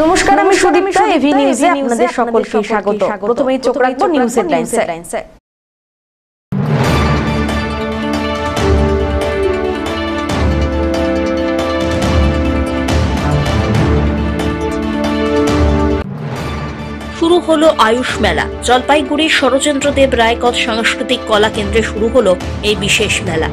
নমস্কার, আমি সুদীপ্তা। এভি নিউজে আপনাদের সকলকে স্বাগত। প্রথমেই চোখ রাখবো নিউজ হেডলাইনসে। শুরু হলো আয়ুষ মেলা। জলপাইগুড়ির শরৎচন্দ্রদেব রায়কথ সাংস্কৃতিক কলা কেন্দ্রে শুরু হলো এই বিশেষ মেলা।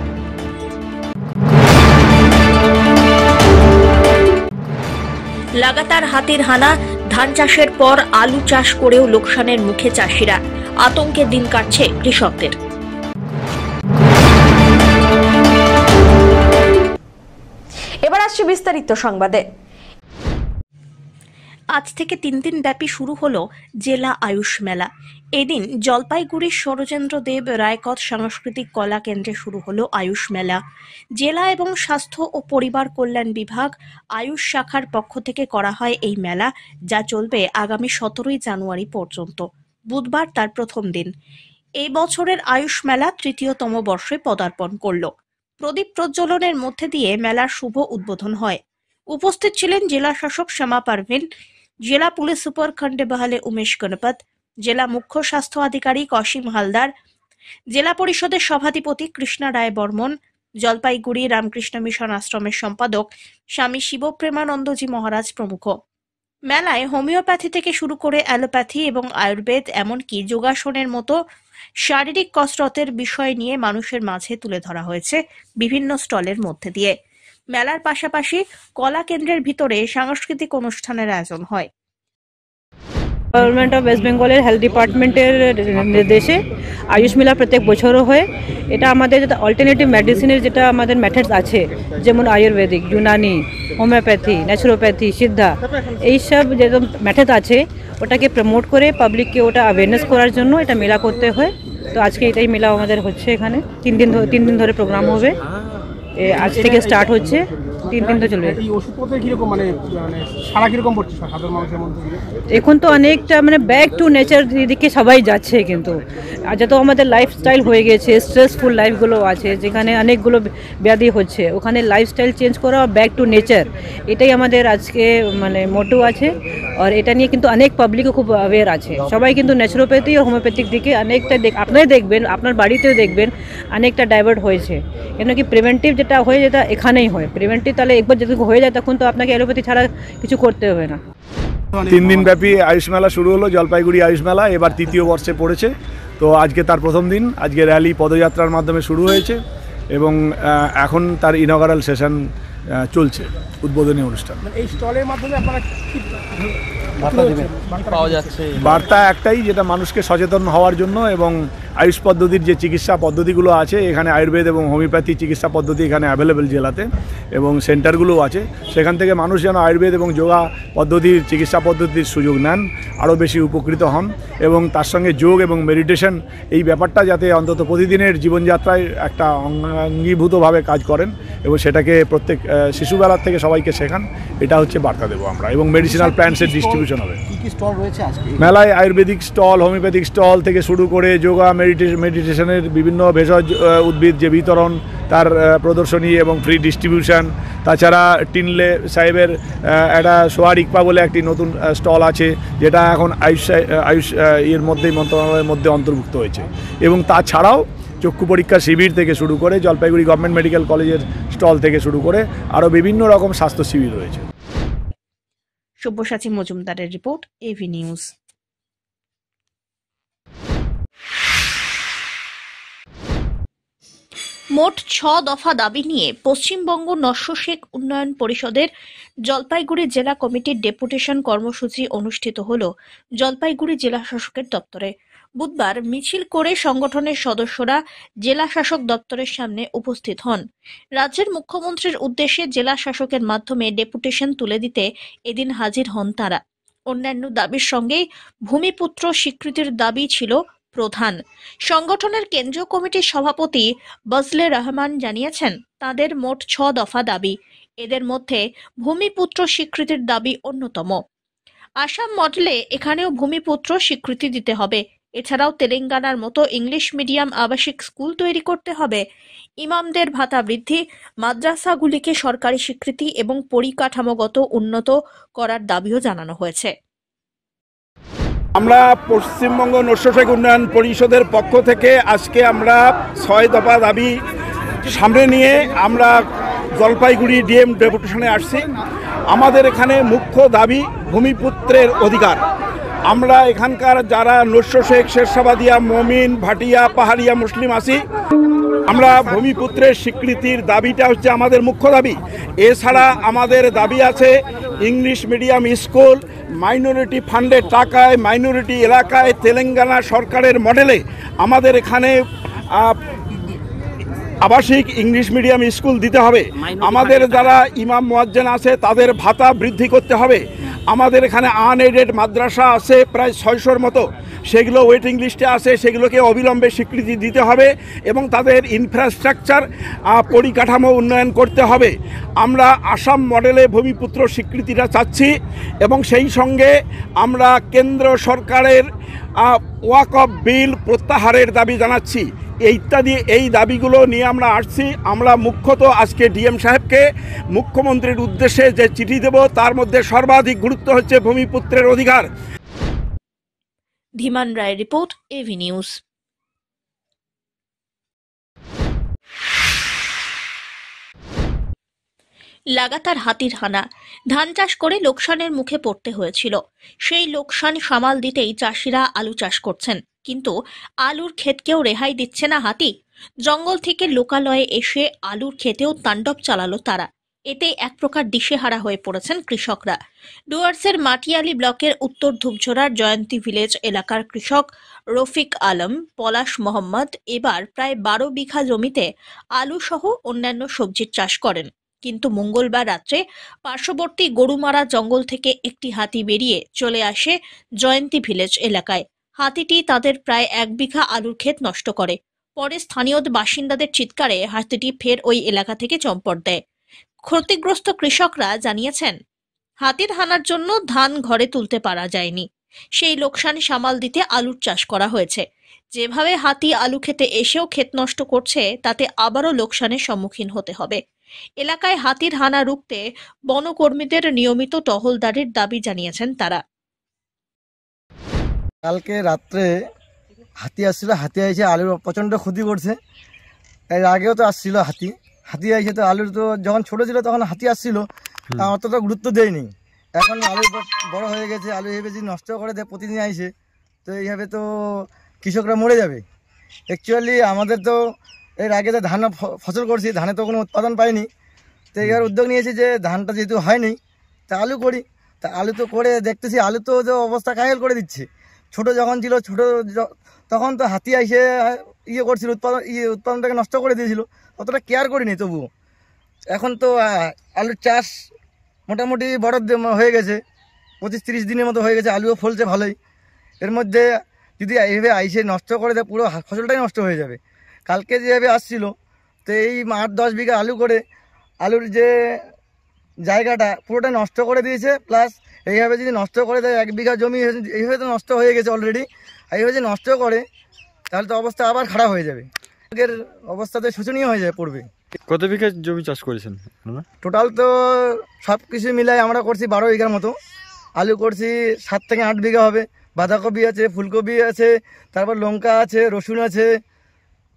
লাগাতার হাতির হানা, ধান চাষের পর আলু চাষ করেও লোকসানের মুখে চাষিরা। আতঙ্কে দিন কাটছে কৃষকদের। এবার আসছে বিস্তারিত সংবাদে। আজ থেকে 3 দিন ব্যাপী শুরু হলো জেলা আয়ুষ মেলা। এদিন জলপাইগুড়ির শরৎচন্দ্রদেব রায়কথ সাংস্কৃতিক কলা কেন্দ্রে শুরু হলো আয়ুষ মেলা। জেলা এবং স্বাস্থ্য ও পরিবার কল্যাণ বিভাগ আয়ুষ শাখার পক্ষ থেকে করা হয় এই মেলা, যা চলবে আগামী 17ই জানুয়ারি পর্যন্ত। বুধবার তার প্রথম দিন। এই বছরের আয়ুষ মেলা তৃতীয়তম বর্ষে পদার্পণ করল। প্রদীপ প্রজ্বলনের মধ্যে দিয়ে মেলার শুভ উদ্বোধন হয়। উপস্থিত ছিলেন জেলা শাসক শ্যামা পারভিন, জেলা পুলিশ সুপার খন্ডেবহালে উমেশ গণপত, জেলা মুখ্য স্বাস্থ্য আধিকারিক অসীম হালদার, জেলা পরিষদের সভাধিপতি কৃষ্ণা রায় বর্মন, জলপাইগুড়ি রামকৃষ্ণ মিশন আশ্রমের সম্পাদক স্বামী শিবপ্রেমানন্দজি মহারাজ প্রমুখ। মেলায় হোমিওপ্যাথি থেকে শুরু করে অ্যালোপ্যাথি এবং আয়ুর্বেদ, এমনকি যোগাসনের মতো শারীরিক কসরতের বিষয় নিয়ে মানুষের মাঝে তুলে ধরা হয়েছে বিভিন্ন স্টলের মধ্যে দিয়ে। মেলার পাশাপাশি কলা কেন্দ্রের ভিতরে সাংস্কৃতিক অনুষ্ঠানের আয়োজন হয়। গভর্নমেন্ট অফ ওয়েস্ট বেঙ্গলের হেলথ ডিপার্টমেন্টের নির্দেশে আয়ুষ মেলা প্রত্যেক বছরও হয়। এটা আমাদের যেটা অল্টারনেটিভ মেডিসিনের যেটা আমাদের মেথডস আছে, যেমন আয়ুর্বেদিক, ইউনানি, হোমিওপ্যাথি, ন্যাচুরোপ্যাথি, সিদ্ধা, এইসব যে মেথড আছে ওটাকে প্রমোট করে পাবলিককে ওটা অ্যাওয়ারনেস করার জন্য এটা মেলা করতে হয়। তো আজকে এটাই মেলা আমাদের হচ্ছে এখানে। 3 দিন ধরে প্রোগ্রাম হবে। আজ থেকে স্টার্ট হচ্ছে, 3 দিন ধরে চলবে। এখন তো অনেকটা ব্যাক টু নেচার দিকে সবাই যাচ্ছে, কিন্তু যত আমাদের লাইফস্টাইল হয়ে গেছে, স্ট্রেসফুল লাইফগুলো আছে, যেখানে অনেকগুলো ব্যাধি হচ্ছে, ওখানে লাইফস্টাইল চেঞ্জ করা, ব্যাক টু নেচার, এটাই আমাদের আজকে মোটো আছে। আর এটা নিয়ে কিন্তু অনেক পাবলিকও খুব অ্যাওয়্যার আছে। সবাই কিন্তু ন্যাচুরোপ্যাথি আর হোমিওপ্যাথিক দিকে অনেকটা আপনারাই দেখবেন, আপনার বাড়িতেও দেখবেন অনেকটা ডাইভার্ট হয়েছে। কেন কি প্রিভেন্টিভ যেটা হয়, যেটা এখানেই হয় প্রিভেন্টিভ, তাহলে একবার যদি হয়ে যায় তখন তো আপনাকে অ্যালোপ্যাথি ছাড়া কিছু করতে হবে না। 3 দিন ব্যাপী আয়ুষ মেলা শুরু হলো, জলপাইগুড়ি আয়ুষ মেলা এবার 3য় বর্ষে পড়েছে। তো আজকে তার প্রথম দিন। আজকে র্যালি পদযাত্রার মাধ্যমে শুরু হয়েছে এবং এখন তার ইনঅগারাল সেশন চলছে, উদ্বোধনী অনুষ্ঠান। এই স্টলের মাধ্যমে আপনারা কি পাওয়া যাচ্ছে? বার্তা একটাই, যেটা মানুষকে সচেতন হওয়ার জন্য, এবং আয়ুষ পদ্ধতির যে চিকিৎসা পদ্ধতিগুলো আছে এখানে, আয়ুর্বেদ এবং হোমিওপ্যাথি চিকিৎসা পদ্ধতি এখানে অ্যাভেলেবেল জেলাতে, এবং সেন্টারগুলোও আছে। সেখান থেকে মানুষ যেন আয়ুর্বেদ এবং যোগা পদ্ধতির চিকিৎসা পদ্ধতির সুযোগ নেন, আরও বেশি উপকৃত হন, এবং তার সঙ্গে যোগ এবং মেডিটেশন এই ব্যাপারটা যাতে অন্তত প্রতিদিনের জীবনযাত্রায় একটা অঙ্গীভূতভাবে কাজ করেন, এবং সেটাকে প্রত্যেক শিশুবেলার থেকে সবাইকে শেখান। এটা হচ্ছে বার্তা দেবো আমরা। এবং মেডিসিনাল প্ল্যান্টসের ডিস্ট্রিবিউশন হবে। মেলায় আয়ুর্বেদিক স্টল, হোমিওপ্যাথিক স্টল থেকে শুরু করে যোগা মেডিটেশনের বিভিন্ন ভেষজ উদ্ভিদ যে বিতরণ, তার প্রদর্শনী এবং ফ্রি ডিস্ট্রিবিউশন। তাছাড়া টিনলে সাহেবের একটা সোয়ার ইকপা বলে একটি নতুন স্টল আছে, যেটা এখন আয়ুষ এর মধ্যেই, মন্ত্রণালয়ের মধ্যে অন্তর্ভুক্ত হয়েছে। এবং তাছাড়াও চক্ষু পরীক্ষা শিবির থেকে শুরু করে, জলপাইগুড়ি গভর্নমেন্ট মেডিকেল কলেজের স্টল থেকে শুরু করে আরও বিভিন্ন রকম স্বাস্থ্য শিবির রয়েছে। সব্যসাচী মজুমদারের রিপোর্ট, এভি নিউজ। মোট 6 দফা দাবি নিয়ে পশ্চিমবঙ্গ নস্যশেক উন্নয়ন পরিষদের জলপাইগুড়ি জেলা কমিটির ডেপুটেশন কর্মসূচি অনুষ্ঠিত হল জলপাইগুড়ি জেলা শাসকের দপ্তরে। বুধবার মিছিল করে সংগঠনের সদস্যরা জেলা শাসক দপ্তরের সামনে উপস্থিত হন। রাজ্যের মুখ্যমন্ত্রীর উদ্দেশ্যে জেলা শাসকের মাধ্যমে ডেপুটেশন তুলে দিতে এদিন হাজির হন তারা। অন্যান্য দাবির সঙ্গেই ভূমিপুত্র স্বীকৃতির দাবি ছিল প্রধান। সংগঠনের কেন্দ্রীয় কমিটির সভাপতি বজলে রহমান জানিয়েছেন, তাদের মোট 6 দফা দাবি। এদের মধ্যে ভূমিপুত্র স্বীকৃতির দাবি অন্যতম। আসাম মডেলে এখানেও ভূমিপুত্র স্বীকৃতি দিতে হবে। এছাড়াও তেলেঙ্গানার মতো ইংলিশ মিডিয়াম আবাসিক স্কুল তৈরি করতে হবে। ইমামদের ভাতা বৃদ্ধি, মাদ্রাসাগুলিকে সরকারি স্বীকৃতি এবং পরিকাঠামোগত উন্নত করার দাবিও জানানো হয়েছে। আমরা পশ্চিমবঙ্গ নস্যশেখ উন্নয়ন পরিষদের পক্ষ থেকে আজকে আমরা 6 দফা দাবি সামনে নিয়ে আমরা জলপাইগুড়ি ডিএম ডেপুটেশনে আসছি। আমাদের এখানে মুখ্য দাবি ভূমিপুত্রের অধিকার। আমরা এখানকার যারা নস্যশেখ, শেরশাবাদিয়া, মমিন, ভাটিয়া, পাহাড়িয়া মুসলিম আছি, আমরা ভূমিপুত্রের স্বীকৃতির দাবিটা হচ্ছে আমাদের মুখ্য দাবি। এছাড়া আমাদের দাবি আছে ইংলিশ মিডিয়াম স্কুল মাইনরিটি ফান্ডের টাকায় মাইনরিটি এলাকায় তেলেঙ্গানা সরকারের মডেলে আমাদের এখানে আবাসিক ইংলিশ মিডিয়াম স্কুল দিতে হবে। আমাদের যারা ইমাম মুয়াজ্জিন আছে তাদের ভাতা বৃদ্ধি করতে হবে। আমাদের এখানে আনএডেড মাদ্রাসা আছে প্রায় 600-র মতো, সেগুলো ওয়েটিং লিস্টে আছে, সেগুলোকে অবিলম্বে স্বীকৃতি দিতে হবে এবং তাদের ইনফ্রাস্ট্রাকচার পরিকাঠামো উন্নয়ন করতে হবে। আমরা আসাম মডেলে ভূমিপুত্র স্বীকৃতিটা চাচ্ছি এবং সেই সঙ্গে আমরা কেন্দ্র সরকারের ওয়াকফ বিল প্রত্যাহারের দাবি জানাচ্ছি। ইত্যাদি এই দাবিগুলো নিয়ে আমরা আসছি। আমরা মুখ্যত আজকে ডিএম সাহেবকে মুখ্যমন্ত্রীর উদ্দেশ্যে যে চিঠি দেব তার মধ্যে সর্বাধিক গুরুত্ব হচ্ছে ভূমিপুত্রের অধিকার। ধীমান রায় রিপোর্ট, এভি নিউজ। লাগাতার হাতির হানা, ধান চাষ করে লোকসানের মুখে পড়তে হয়েছিল। সেই লোকসান সামাল দিতেই চাষিরা আলু চাষ করছেন, কিন্তু আলুর ক্ষেতকেও রেহাই দিচ্ছে না হাতি। জঙ্গল থেকে লোকালয়ে এসে আলুর ক্ষেতেও তাণ্ডব চালালো তারা। এতে এক প্রকার দিশেহারা হয়ে পড়েছেন কৃষকরা। ডুয়ার্সের মাটিয়ালি ব্লকের উত্তর ধূপঝোড়ার জয়ন্তী ভিলেজ এলাকার কৃষক রফিক আলম পলাশ মোহাম্মদ এবার প্রায় 12 বিঘা জমিতে আলু সহ অন্যান্য সবজির চাষ করেন। কিন্তু মঙ্গলবার রাত্রে পার্শ্ববর্তী গরুমারা জঙ্গল থেকে একটি হাতি বেরিয়ে চলে আসে জয়ন্তী ভিলেজ এলাকায়। হাতিটি তাদের প্রায় 1 বিঘা আলুর ক্ষেত নষ্ট করে। পরে স্থানীয় বাসিন্দাদের চিৎকারে হাতিটি ফের ওই এলাকা থেকে চম্পট দেয়। ক্ষতিগ্রস্ত কৃষকরা জানিয়েছেন, হাতির হানার জন্য ধান ঘরে তুলতে পারা যায়নি। সেই লোকসান সামাল দিতে আলুর চাষ করা হয়েছে। যেভাবে হাতি আলু খেতে এসেও ক্ষেত নষ্ট করছে, তাতে আবারও লোকসানের সম্মুখীন হতে হবে। এলাকায় হাতির হানা রুখতে বনকর্মীদের নিয়মিত টহলদারির দাবি জানিয়েছেন তারা। কালকে রাত্রে হাতি আসছিল, হাতি এসে আলুর প্রচণ্ড ক্ষতি করছে। এর আগেও তো আসছিল হাতি এসে তো আলুর তো যখন ছোট ছিল তখন হাতি আসছিল, অতটা গুরুত্ব দেয়নি। এখন আলু বড় হয়ে গেছে, আলু এভাবে যদি নষ্ট করে দেয় প্রতিদিন আইসে, তো এইভাবে তো কৃষকরা মরে যাবে। অ্যাকচুয়ালি আমাদের তো এর আগে তো ধান ফসল করছি, ধানে তো কোনো উৎপাদন পাইনি, তো এবার উদ্যোগ নিয়েছি যে ধানটা যেহেতু হয়নি তা আলু করি। তা আলু তো করে দেখতেছি আলু তো যে অবস্থা কাহিল করে দিচ্ছে। ছোট যখন ছিল তখন তো হাতি এসে করছিল, উৎপাদনটাকে নষ্ট করে দিয়েছিল, অতটা কেয়ার করিনি। তবুও এখন তো আলুর চাষ মোটামুটি বড় হয়ে গেছে, 25-30 দিনের মতো হয়ে গেছে, আলুও ফলছে ভালোই। এর মধ্যে যদি এইভাবে আইসে নষ্ট করে দেয় পুরো ফসলটাই নষ্ট হয়ে যাবে। কালকে যেভাবে আসছিল তো এই 8-10 বিঘা আলু করে আলুর যে জায়গাটা পুরোটা নষ্ট করে দিয়েছে। প্লাস এইভাবে যদি নষ্ট করে দেয় 1 বিঘা জমি এইভাবে তো নষ্ট হয়ে গেছে অলরেডি, এইভাবে যদি নষ্ট করে তাহলে তো অবস্থা আবার খারাপ হয়ে যাবে। এর অবস্থাতে শোচনীয় হয়ে যায় পড়বে। কত বিঘা জমি চাষ করেছেন? টোটাল তো সব কিছু মিলাই আমরা করছি 12 বিঘার মতো। আলু করছি 7 থেকে 8 বিঘা হবে। বাঁধাকপি আছে, ফুলকপি আছে, তারপর লঙ্কা আছে, রসুন আছে,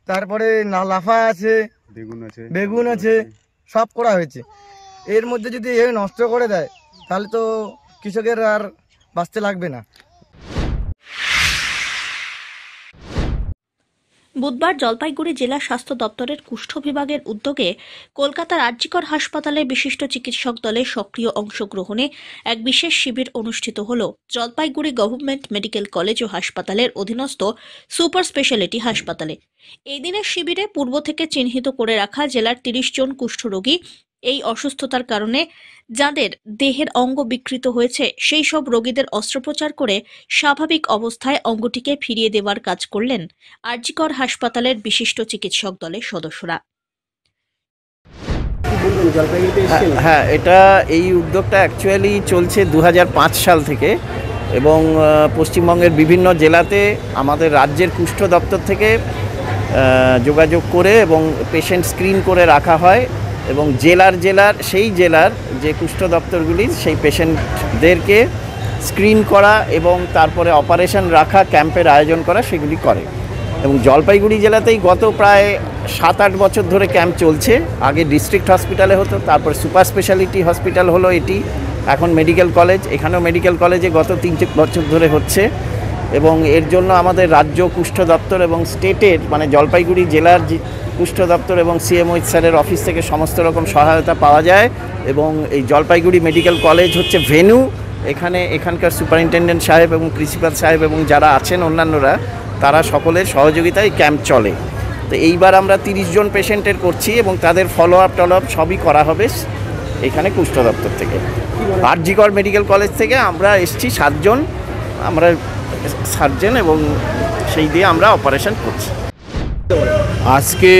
তারপরে লাফা আছে, বেগুন আছে, সব করা হয়েছে। এর মধ্যে যদি এ নষ্ট করে দেয় তাহলে তো কৃষকের আর বাঁচতে লাগবে না। বুধবার জলপাইগুড়ি জেলা স্বাস্থ্য দপ্তরের কুষ্ঠ বিভাগের উদ্যোগে কলকাতার আরজিকর হাসপাতালে বিশিষ্ট চিকিৎসক দলের সক্রিয় অংশগ্রহণে এক বিশেষ শিবির অনুষ্ঠিত হল জলপাইগুড়ি গভর্নমেন্ট মেডিকেল কলেজ ও হাসপাতালের অধীনস্থ সুপার স্পেশালিটি হাসপাতালে। এই দিনের শিবিরে পূর্ব থেকে চিহ্নিত করে রাখা জেলার 30 জন কুষ্ঠরোগী এই অসুস্থতার কারণে যাদের দেহের অঙ্গ বিকৃত হয়েছে সেই সব রোগীদের অস্ত্রোপচার করে স্বাভাবিক অবস্থায় অঙ্গটিকে ফিরিয়ে দেওয়ার কাজ করলেন আরজিকর হাসপাতালের বিশিষ্ট চিকিৎসক দলের সদস্যরা। হ্যাঁ, এই উদ্যোগটা অ্যাকচুয়ালি চলছে 2005 সাল থেকে এবং পশ্চিমবঙ্গের বিভিন্ন জেলাতে আমাদের রাজ্যের কুষ্ঠ দপ্তর থেকে যোগাযোগ করে এবং পেশেন্ট স্ক্রিন করে রাখা হয় এবং জেলার সেই জেলার যে কুষ্ঠ দপ্তরগুলি সেই পেশেন্টদেরকে স্ক্রিন করা এবং তারপরে অপারেশন রাখা ক্যাম্পের আয়োজন করা সেগুলি করে। এবং জলপাইগুড়ি জেলাতেই গত প্রায় 7-8 বছর ধরে ক্যাম্প চলছে। আগে ডিস্ট্রিক্ট হসপিটালে হতো, তারপর সুপার স্পেশালিটি হসপিটাল হলো এটি, এখন মেডিকেল কলেজ, এখানেও মেডিকেল কলেজে গত 3 বছর ধরে হচ্ছে। এবং এর জন্য আমাদের রাজ্য কুষ্ঠ দপ্তর এবং স্টেটের মানে জলপাইগুড়ি জেলার কুষ্ঠ দপ্তর এবং সিএমওইচ স্যারের অফিস থেকে সমস্ত রকম সহায়তা পাওয়া যায়। এবং এই জলপাইগুড়ি মেডিকেল কলেজ হচ্ছে ভেন্যু, এখানকার সুপারিনটেনডেন্ট সাহেব এবং প্রিন্সিপাল সাহেব এবং যারা আছেন অন্যান্যরা তারা সকলের সহযোগিতায় ক্যাম্প চলে। তো এইবার আমরা 30 জন পেশেন্টের করছি এবং তাদের ফলো আপ সবই করা হবে এখানে কুষ্ঠ দপ্তর থেকে। আরজিকর মেডিকেল কলেজ থেকে আমরা এসছি 7 জন, আমরা সার্জন এবং সেই দিয়ে আমরা অপারেশন করছি। আজকে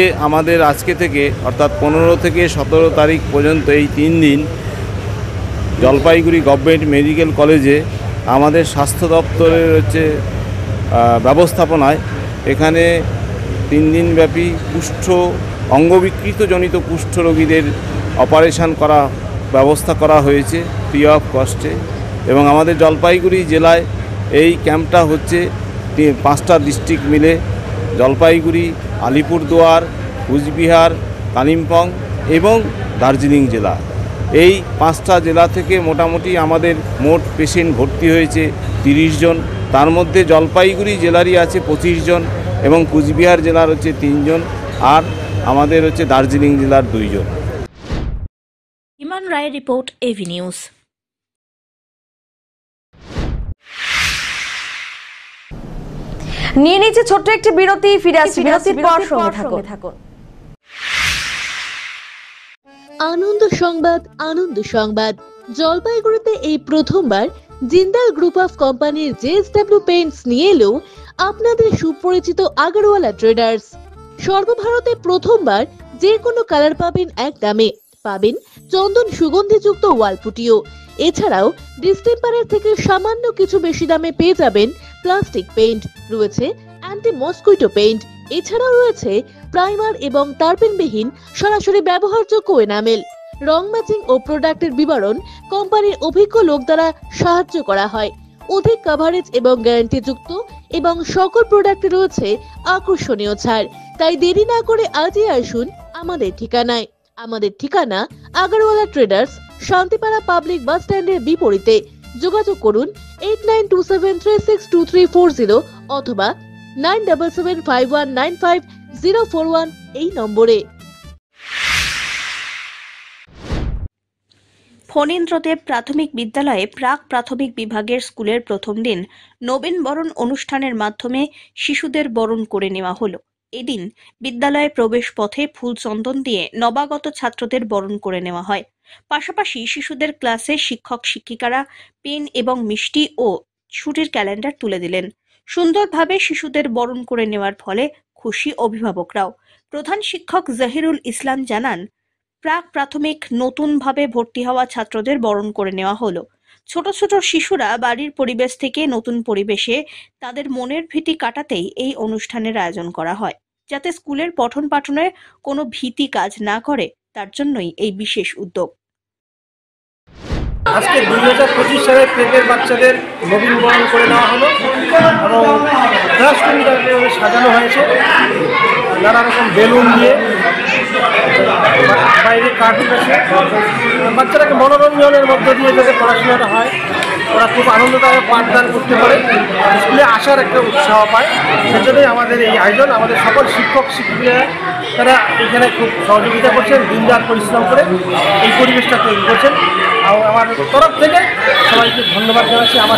থেকে অর্থাৎ 15 থেকে 17 তারিখ পর্যন্ত এই 3 দিন জলপাইগুড়ি গভর্নমেন্ট মেডিকেল কলেজে আমাদের স্বাস্থ্য দপ্তরের ব্যবস্থাপনায় এখানে 3 দিনব্যাপী অঙ্গবিকৃতজনিত কুষ্ঠ রোগীদের অপারেশন করা ব্যবস্থা করা হয়েছে ফ্রি অফ কস্টে। এবং আমাদের জলপাইগুড়ি জেলায় এই ক্যাম্পটা হচ্ছে 5টা ডিস্ট্রিক্ট মিলে, জলপাইগুড়ি, আলিপুরদুয়ার, কুচবিহার, কালিম্পং এবং দার্জিলিং জেলা। এই 5টা জেলা থেকে মোটামুটি আমাদের মোট পেশেন্ট ভর্তি হয়েছে 30 জন। তার মধ্যে জলপাইগুড়ি জেলারই আছে 25 জন এবং কুচবিহার জেলার 3 জন আর আমাদের দার্জিলিং জেলার 2 জন। ইমান রায়ের রিপোর্ট, এভি নিউজ। নিয়ে নিচ্ছে ছোট্ট একটি বিরতি, ফিরে আসছি বিরতির পর, সঙ্গে থাকুন। আনন্দ সংবাদ জলপাইগুড়িতে এই প্রথমবার জিন্দাল গ্রুপ অফ কোম্পানির জেএসডব্লিউ পেইন্টস নিয়ে এলো আপনাদের সুপরিচিত আগারওয়ালা ট্রেডার্স। সর্বভারতে প্রথমবার যে কোনো কালার পাবেন এক দামে, পাবেন চন্দন সুগন্ধিযুক্ত ওয়ালপুটিও। এছাড়াও ডিস্টেম্পারের থেকে সামান্য কিছু বেশি দামে পেয়ে যাবেন প্লাস্টিক পেইন্ট, রয়েছে অ্যান্টি মসকুইটো পেইন্ট, এছাড়াও রয়েছে প্রাইমার এবং তারপেনবিহীন সরাসরি ব্যবহারযোগ্য এনামেল। রং ম্যাচিং ও প্রোডাক্টের বিবরণ কোম্পানির অভিজ্ঞ লোক দ্বারা সাহায্য করা হয়। অধিক কভারেজ এবং গ্যারান্টিযুক্ত এবং সকল প্রোডাক্টে রয়েছে আকর্ষণীয় ছাড়। তাই দেরি না করে আজই আসুন আমাদের ঠিকানায়। আমাদের ঠিকানা Agarwala traders, Shantipara public bus স্ট্যান্ডের বিপরীতে। যোগাযোগ করুন 8927362340 অথবা 9775195041 এই নম্বরে। ফণীন্দ্রদেব প্রাথমিক বিদ্যালয়ে প্রাক প্রাথমিক বিভাগের স্কুলের প্রথম দিন নবীন বরণ অনুষ্ঠানের মাধ্যমে শিশুদের বরণ করে নেওয়া হলো। এদিন বিদ্যালয়ে প্রবেশ পথে ফুল চন্দন দিয়ে নবাগত ছাত্রদের বরণ করে নেওয়া হয়। পাশাপাশি শিশুদের ক্লাসে শিক্ষক শিক্ষিকারা পেন এবং মিষ্টি ও ছুটির ক্যালেন্ডার তুলে দিলেন। সুন্দরভাবে শিশুদের বরণ করে নেওয়ার ফলে খুশি অভিভাবকরাও। প্রধান শিক্ষক জহিরুল ইসলাম জানান, প্রাক প্রাথমিক নতুনভাবে ভর্তি হওয়া ছাত্রদের বরণ করে নেওয়া হলো। ছোট ছোট শিশুরা বাড়ির পরিবেশ থেকে নতুন পরিবেশে তাদের মনের ভীতি কাটাতেই এই অনুষ্ঠানের আয়োজন করা হয়, যাতে স্কুলের পঠন পাঠনে কোনো ভীতি কাজ না করে, তার জন্যই এই বিশেষ উদ্যোগ। আজকে 2025 সালের পেটের বাচ্চাদের নবীন বরণ করে নেওয়া হলো এবং ক্লাসরুমটাকে সাজানো হয়েছে নানা রকম বেলুন দিয়ে, বাইরে কার্টুন আছে। বাচ্চারাকে মনোরঞ্জনের মধ্য দিয়ে যাতে পড়াশোনাটা হয়, ওরা খুব আনন্দদায়ক পাঠদান করতে পারে, স্কুলে আসার একটা উৎসাহ পায়। সেজন্যই আমাদের এই আয়োজন। আমাদের সকল শিক্ষক শিক্ষিকারা তারা এখানে খুব সহযোগিতা করছেন, দিনরাত পরিশ্রম করে এই পরিবেশটা তৈরি করছেন। আমার তরফ থেকে সবাইকে ধন্যবাদ জানাচ্ছি। আমার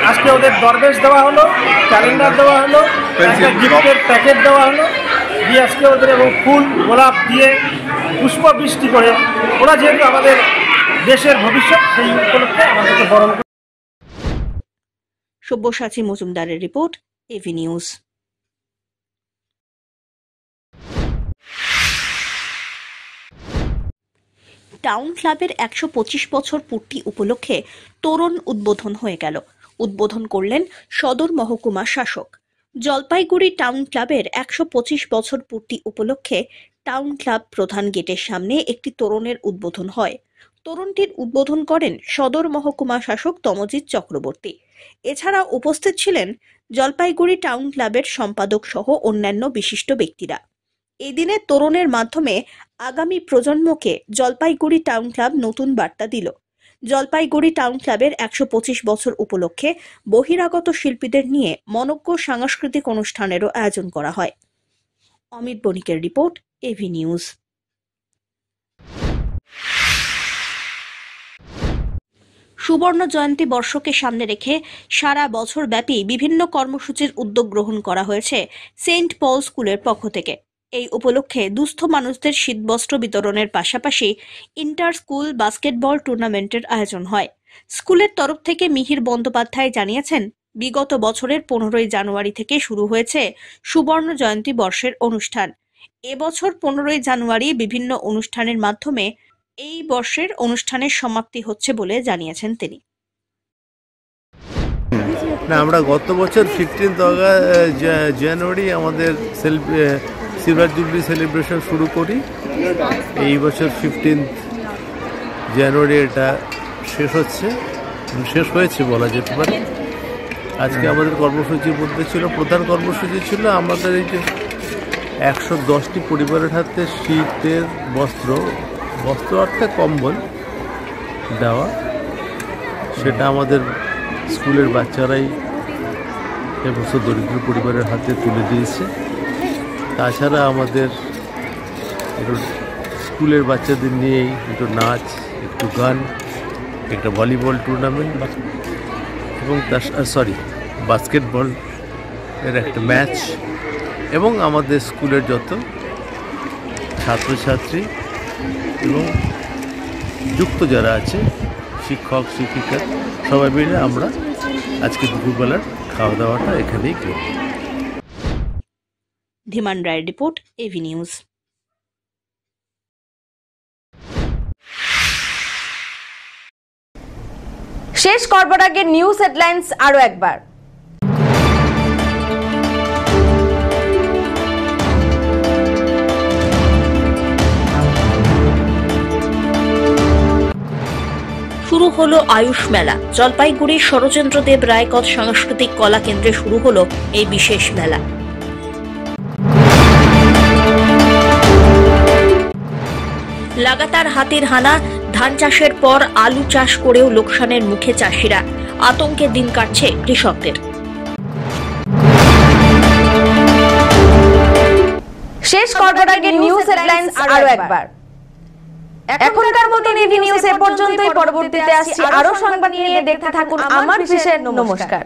আজকে ওদের দরবেশ দেওয়া হলো, ক্যালেন্ডার দেওয়া হলো, একটা গিফটের প্যাকেট দেওয়া হলো দিয়ে আজকে ওদের এবং ফুল গোলাপ দিয়ে পুষ্প বৃষ্টি করে, ওরা যেহেতু আমাদের দেশের ভবিষ্যৎ, সেই উপলক্ষে আমাদেরকে বরণ করে। সব্যসাচী মজুমদারের রিপোর্ট, এভি নিউজ। টাউন ক্লাবের 125 বছর পূর্তি উপলক্ষে তোরণ উদ্বোধন হয়ে গেল। উদ্বোধন করলেন সদর মহকুমা শাসক। জলপাইগুড়ি টাউন ক্লাবের ১২৫ বছর পূর্তি উপলক্ষে টাউন ক্লাব প্রধান গেটের সামনে একটি তোরণের উদ্বোধন হয়। তোরণটির উদ্বোধন করেন সদর মহকুমা শাসক তমজিৎ চক্রবর্তী। এছাড়া উপস্থিত ছিলেন জলপাইগুড়ি টাউন ক্লাবের সম্পাদক সহ অন্যান্য বিশিষ্ট ব্যক্তিরা। এই দিনে তোরণের মাধ্যমে আগামী প্রজন্মকে জলপাইগুড়ি টাউন ক্লাব নতুন বার্তা দিল। জলপাইগুড়ি টাউন ক্লাবের ১২৫ বছর উপলক্ষে বহিরাগত শিল্পীদের নিয়ে মনোজ্ঞ সাংস্কৃতিক অনুষ্ঠানেরও আয়োজন করা হয়। অমিত বণিকের রিপোর্ট, এভি নিউজ। সুবর্ণ জয়ন্তী বর্ষকে সামনে রেখে সারা বছর ব্যাপী বিভিন্ন কর্মসূচির উদ্যোগ গ্রহণ করা হয়েছে সেন্ট পল স্কুলের পক্ষ থেকে। এই উপলক্ষে দুস্থ মানুষদের শীতবস্ত্র বিতরণের পাশাপাশি ইন্টার স্কুল বাস্কেটবল টুর্নামেন্টের আয়োজন হয়। স্কুলের তরফ থেকে মিহির বন্দ্যোপাধ্যায় জানিয়েছেন, বিগত বছরের 15ই জানুয়ারি থেকে শুরু হয়েছে সুবর্ণ জয়ন্তী বর্ষের অনুষ্ঠান। এবছর 15ই জানুয়ারি বিভিন্ন অনুষ্ঠানের মাধ্যমে এই বর্ষের অনুষ্ঠানের সমাপ্তি হচ্ছে বলে জানিয়েছেন তিনি। না, আমরা গত বছর 15 জানুয়ারি আমাদের সিলভার জুবলি সেলিব্রেশন শুরু করি। এই বছর 15 জানুয়ারি এটা শেষ হয়েছে বলা যেতে পারে। আজকে আমাদের কর্মসূচির মধ্যে ছিল, প্রধান কর্মসূচি ছিল আমাদের এই যে 110টি পরিবারের হাতে শীতের বস্ত্র অর্থাৎ কম্বল দেওয়া। সেটা আমাদের স্কুলের বাচ্চারাই এবছর দরিদ্র পরিবারের হাতে তুলে দিয়েছে। তাছাড়া আমাদের একটু স্কুলের বাচ্চাদের নিয়েই একটু নাচ, একটু গান, একটা ভলিবল টুর্নামেন্ট এবং বাস্কেটবল এর একটা ম্যাচ, এবং আমাদের স্কুলের যত ছাত্রছাত্রী এবং যুক্ত যারা আছে, শিক্ষক শিক্ষিকা, সবাই মিলে আমরা আজকে দুপুরবেলার খাওয়া দাওয়াটা এখানেই করি। ধীমান রায়ের রিপোর্ট, এভি নিউজ। শেষ করবার আগে নিউজ হেডলাইন্স আরো একবার। শুরু হলো আয়ুষ মেলা। জলপাইগুড়ির শরৎচন্দ্র দেব রায়কথ সাংস্কৃতিক কলা কেন্দ্রে শুরু হলো এই বিশেষ মেলা। লাগাতার হাতির হানা, ধান চাষের পর আলু চাষ করেও লোকসানের মুখে চাষিরা। আতঙ্কে দিন কাটছে কৃষকদের। শেষ করবার আগে নিউজ হেডলাইন্স আরো একবার। এখনকার মতো এভি নিউজ এ পর্যন্তই। পরবর্তীতে আসছি আরো সংবাদ নিয়ে। দেখতে থাকুন আমার ভিশন। নমস্কার।